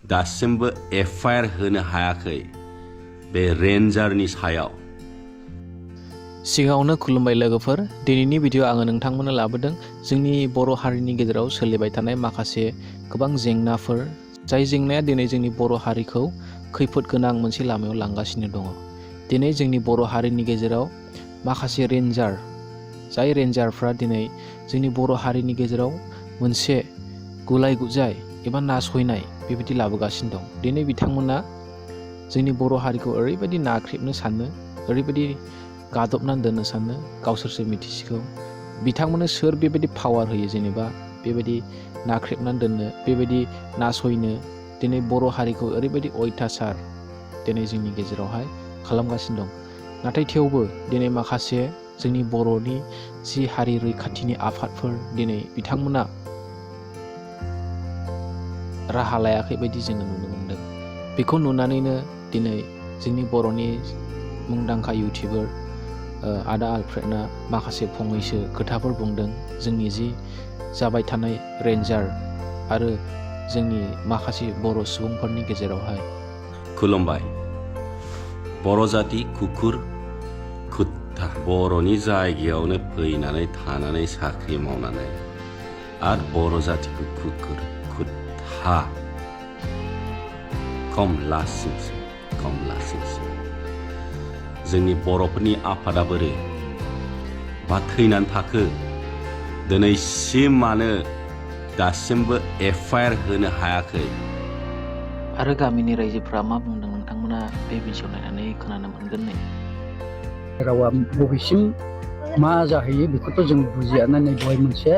दासिमबो एफआइआर होनो हायाखै बे रेन्जारनि सायाव। सिगाङावनो खुलुमबाय लोगोफोर, दिनैनि भिडिअ आङो नोंथांमोननो लाबोदों जोंनि बर' हारिनि गेजेराव सोलिबाय थानाय माखासे गोबां जेंनाफोर, जाय जेंनाया दिनै जोंनि बर' हारिखौ खैफोद गोनां मोनसे लामायाव लांगासिनो दङ। दिनै जोंनि बर' हारिनि गेजेराव माखासे रेन्जार, जाय रेन्जारफ्रा दिनै जोंनि बर' हारिनि गेजेराव मोनसे गुलाय गुजाय एबा नासयनाय बेबायदि लाबोगासिनो दं। दिनै बिथांमोना जोंनि बर' हारिखौ ओरैबायदि नाख्रेबनो सानो, ओरैबायदि गादबनानै दोननो सानो, गावसोरसो मिथिसिगौ बिथांमोननो सोर बेबायदि पावार होयो, जेनेबा बेबायदि नाख्रेबनानै दोननो, बेबायदि नासयनो। दिनै बर' हारिखौ ओरैबायदि अयथासार दिनै जोंनि गेजेरावहाय खालामगासिनो दं। नाथाय थेवबो दिनै माखासे जोंनि बर'नि जि हारि रैखाथिनि आफादफोर, दिनै बिथांमोना राहा लायाखै बायदि जोङो नुनो मोनदों। बेखौ नुनानैनो दिनै जोंनि बर'नि मुंदांखा इउटिउबार आदा आलफ्रेडना माखासे फंनैसो खोथाफोर बुंदों जोंनि जि जाबाय थानाय रेन्जार आरो जोंनि माखासे बर' सुबुंफोरनि गेजेरावहाय। खुलुमबाय। बर' जाति कुकुर कुत्ता, बर'नि जायगायावनो फैनानै थानानै साख्रि मावनानै आरो बर' जातिखौ कुकुर कुत्ता खम लासिंसिं जोंनि बर'फोरनि आफादा बोरै बा थैनानै थाखो दिनैसिम मानो दासिमबो एफआइआर होनो हायाखै? आरो गामिनि रायजोफ्रा मा बुंदों नोंथांमोना बे भिडिअ नायनानै खोनानो मोनगोन नै। रावा बबेसिम मा जाहैयो बेखौथ' जों बुजिया। नै बेवहाय मोनसे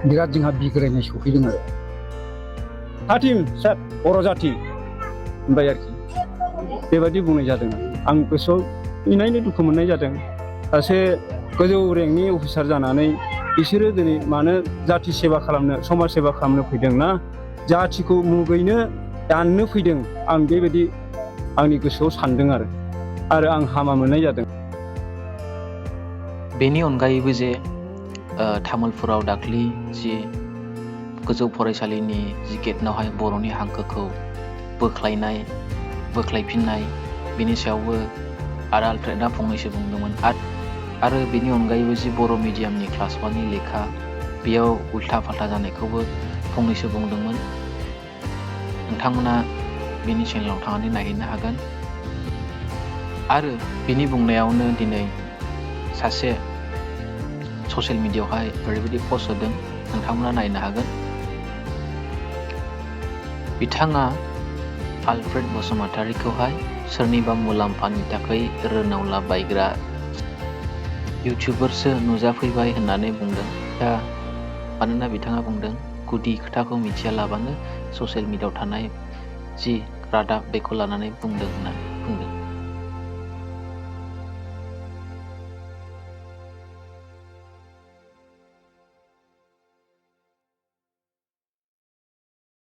बिराद जोंहा बिग्रायनाय सफैदों आरो हातिम सार बर' जाति होनबाय आरोखि बेबायदि बुंनाय जादों। आं गोसोआव इनायनो दुखु मोननाय जादों। सासे गोजौ रेंकनि अफिसार जानानै बिसोरो दिनै मानो जाति सेवा खालामनो, समाज सेवा खालामनो फैदों ना जातिखौ मुगैनो दाननो फैदों, आं बेबायदि आंनि गोसोआव सानदों आरो आं हामा मोननाय जादों। बेनि अनगायैबो जे तामुलपुराव दाख्लै जि गोजौ फरायसालिनि जि गेटनावहाय बर'नि हांखोखौ बोख्लायफिननाय, बेनि सायावबो आदा आलफ्रेडआ फंनैसो बुंदोंमोन। आरो बेनि अनगायैबो जि बर' मिडियामनि क्लास 1नि लेखा, बेयाव उल्था फाल्था जानायखौबो फंनैसो बुंदोंमोन। नोंथांमोना बेनि चेनेलाव थांनानै नायहैनो हागोन। आरो बिनि बुंनायावनो दिनै सासे ससियेल मिडियायावहाय ओरैबायदि पस्ट होदों, नोंथांमोना नायनो हागोन। बिथाङा आलफ्रेड बसुमतारीखौहाय सोरनिबा मुलाम्फानि थाखाय रोनावला बायग्रा इउटिउबारसो नुजाफैबाय होननानै बुंदों। दा मानोना बिथाङा बुंदों गुदि खोथाखौ मिथियालाबानो ससियेल मिडियायाव थानाय जि रादाब बेखौ लानानै बुंदों होननानै बुंदों।